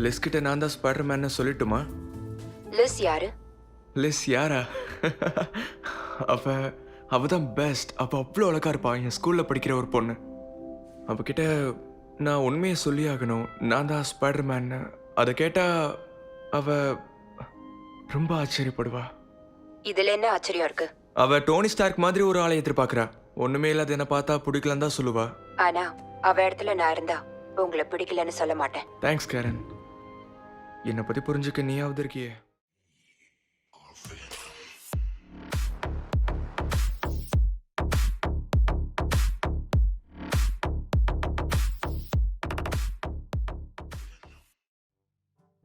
Liz கிட்ட நான் தான் ஸ்பைடர்மேன்னு சொல்லட்டுமா? லிஸ் யாரு? லிஸ் யாரா? அவ அவ தான் பெஸ்ட். அவ அவ்வளோ அழகா இருப்பா. என் ஸ்கூல்ல படிக்கிற ஒரு பொண்ணு. அவகிட்ட நான் உண்மையை சொல்லி ஆகணும். நான் தான் ஸ்பைடர்மேன்னு. அதை கேட்டா அவ ரொம்ப ஆச்சரியப்படுவா. இதுல என்ன ஆச்சரியம் இருக்கு? அவ டோனி ஸ்டார்க் மாதிரி ஒரு ஆளை எதிர்பார்க்கறா. ஒண்ணுமே இல்லாத என்ன பார்த்தா பிடிக்கலன்னு தான் சொல்லுவா. ஆனா அவ இடத்துல நான் இருந்தா உங்களை பிடிக்கலன்னு சொல்ல மாட்டேன். Thanks Karen. என்னை பத்தி புரிஞ்சுக்க நீயாவது இருக்கியே.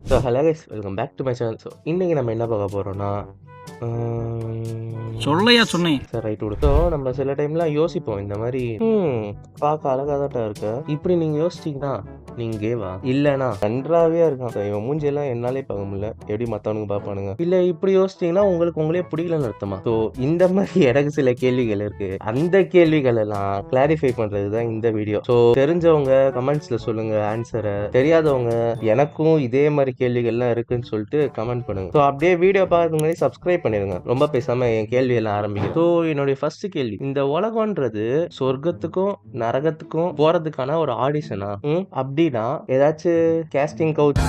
So hello guys, welcome back to my channel. So இன்றைக்கி நம்ம என்ன பார்க்க போகிறோன்னா சொல்லையா சொன்னேன் சார் ரைட் விடு. ஸோ நம்ம சில டைம்லாம் யோசிப்போம் இந்த மாதிரி பார்க்க அழகாதாட்டா இருக்க, இப்படி நீங்கள் யோசிச்சிங்கன்னா நீங்கள் கேவா இல்லைனா நன்றாவே இருக்கான். ஸோ இவன் மூஞ்செல்லாம் என்னாலே பார்க்க முடியல, எப்படி மற்றவனுக்கு பார்ப்பானுங்க. இல்லை இப்படி யோசிச்சிங்கன்னா உங்களுக்கு உங்களே பிடிக்கலன்னு அர்த்தமா? ஸோ இந்த மாதிரி எனக்கு சில கேள்விகள் இருக்குது. அந்த கேள்விகள் எல்லாம் கிளாரிஃபை பண்ணுறது தான் இந்த வீடியோ. ஸோ தெரிஞ்சவங்க கமெண்ட்ஸில் சொல்லுங்கள் ஆன்சரை, தெரியாதவங்க எனக்கும் இதே மாதிரி கேள்விகள்லாம் இருக்குன்னு சொல்லிட்டு கமெண்ட் பண்ணுங்க. ஸோ அப்படியே வீடியோ பார்க்கறதுக்கு முன்னாடி சப்ஸ்கிரைப் பண்ணிடுங்க. ரொம்ப பேசாமல் என் கேள்வி எல்லாம் ஆரம்பிக்கும். ஸோ என்னுடைய ஃபர்ஸ்ட் கேள்வி, இந்த உலகம்ன்றது சொர்க்கத்துக்கும் நரகத்துக்கும் போறதுக்கான ஒரு ஆடிஷனா? அப்படின்னா ஏதாச்சும் கேஸ்டிங் கவுச்?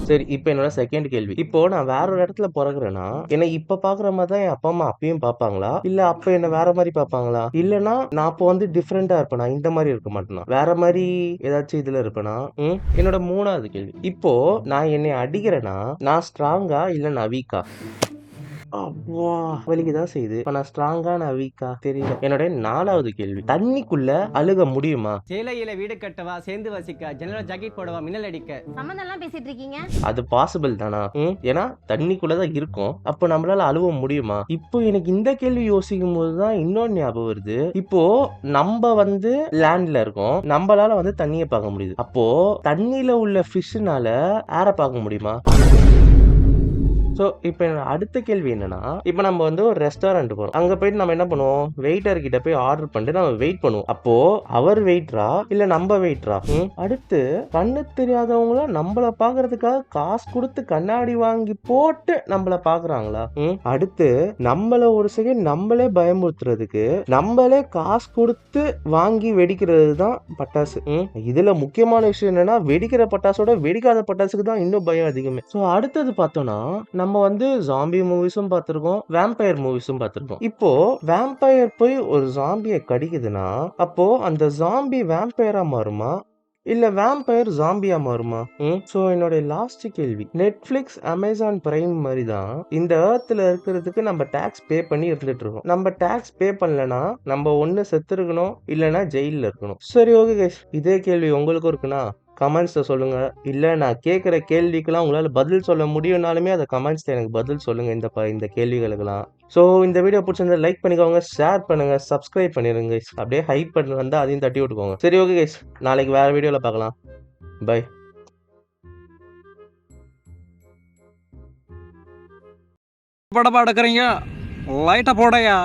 சரி, இப்போ என்னோட செகண்ட் கேள்வி, இப்போ நான் வேற ஒரு இடத்துல பிறகுறேன்னா என்னை இப்ப பாக்குற மாதிரி தான் என் அப்பா அம்மா அப்பயும் பார்ப்பாங்களா, இல்ல அப்ப என்ன வேற மாதிரி பார்ப்பாங்களா? இல்லைன்னா நான் அப்போ வந்து டிஃப்ரெண்டா இருப்பேனா, இந்த மாதிரி இருக்க மாட்டேனா, வேற மாதிரி ஏதாச்சும் இதுல இருப்பேனா? என்னோட மூணாவது கேள்வி, இப்போ நான் என்னை அடிக்கிறேன்னா நான் ஸ்ட்ராங்கா இல்ல நான் வீக்கா? அப்பா வலிக்குதான் செய்யுது. இப்ப நான் ஸ்ட்ராங்கா நான் வீக்கா தெரியல. என்னோட நாலாவது கேள்வி, தண்ணிக்குள்ள அழுக முடியுமா? சேலையில வீடு கட்டவா, சேர்ந்து வசிக்க, ஜன்னல ஜாக்கெட் போடவா, மின்னல் அடிக்க, சம்மந்தம்லாம் பேசிட்டு இருக்கீங்க. அது பாசிபிள் தானா? ஏன்னா தண்ணிக்குள்ளதான் இருக்கும். அப்போ நம்மளால அழுவ முடியுமா? இப்போ எனக்கு இந்த கேள்வி யோசிக்கும் போதுதான் இன்னொன்னு ஞாபகம் வருது. இப்போ நம்ம வந்து லேண்ட்ல இருக்கோம், நம்மளால வந்து தண்ணியை பார்க்க முடியுது. அப்போ தண்ணியில உள்ள ஃபிஷ்னால ஏரை பார்க்க முடியுமா? ஸோ இப்போ அடுத்த கேள்வி என்னன்னா, இப்போ நம்ம வந்து ஒரு ரெஸ்டாரண்ட் போறோம், அங்க போயிட்டு நம்ம என்ன பண்ணுவோம், வெயிட்டர் கிட்ட போய் ஆர்டர் பண்ணிட்டு நம்ம வெயிட் பண்ணுவோம். அப்போ அவர் வெயிட்ரா இல்ல நம்ம வெயிட்ரா? அடுத்து கண்ணு தெரியாதவங்கள நம்மள பாக்குறதுக்காக காசு கொடுத்து கண்ணாடி வாங்கி போட்டு நம்மள பாக்குறாங்களா? அடுத்து நம்மள ஒரு செகண்ட் நம்மளே பயமுறுத்துறதுக்கு நம்மளே காசு கொடுத்து வாங்கி வெடிக்கிறது தான் பட்டாசு. இதுல முக்கியமான விஷயம் என்னன்னா, வெடிக்கிற பட்டாசோட வெடிக்காத பட்டாசுக்கு தான் இன்னும் பயம் அதிகமே. ஸோ அடுத்தது பார்த்தோம்னா, நம்ம வந்து ஜாம்பி மூவிஸும் பார்த்திருக்கோம், வேம்பயர் மூவிஸும் பார்த்திருக்கோம். இப்போ வேம்பயர் போய் ஒரு ஜாம்பியை கடிக்குதுன்னா அப்போ அந்த ஜாம்பி வேம்பயரா மாறுமா இல்ல வேம்பயர் ஜாம்பியா மாறுமா? சோ என்னோட லாஸ்ட் கேள்வி, நெட்ஃபிளிக்ஸ் அமேசான் பிரைம் மாதிரி தான் இந்த எர்த்ல இருக்கிறதுக்கு நம்ம டாக்ஸ் பே பண்ணி இருந்துட்டு இருக்கோம். நம்ம டாக்ஸ் பே பண்ணலனா நம்ம ஒண்ணு செத்து இருக்கணும், இல்லைன்னா ஜெயில இருக்கணும். சரி ஓகே கைஸ், இதே கேள்வி உங்களுக்கும் இருக்குன்னா கமெண்ட்ஸில் சொல்லுங்கள். இல்லை நான் கேட்குற கேள்விக்கெல்லாம் உங்களால் பதில் சொல்ல முடியும்னாலுமே அதை கமெண்ட்ஸில் எனக்கு பதில் சொல்லுங்கள் இந்த கேள்விகளுக்கெல்லாம். ஸோ இந்த வீடியோ பிடிச்சிருந்தா லைக் பண்ணிக்கோங்க, ஷேர் பண்ணுங்கள், சப்ஸ்கிரைப் பண்ணிடுங்க கைஸ். அப்படியே ஹைப் பண்ணி வந்தால் அதையும் தட்டி விட்டுக்கோங்க. சரி ஓகே கைஸ், நாளைக்கு வேறு வீடியோவில் பார்க்கலாம். பை. படப்பா எடுக்கிறீங்க லைட்டை போடையா?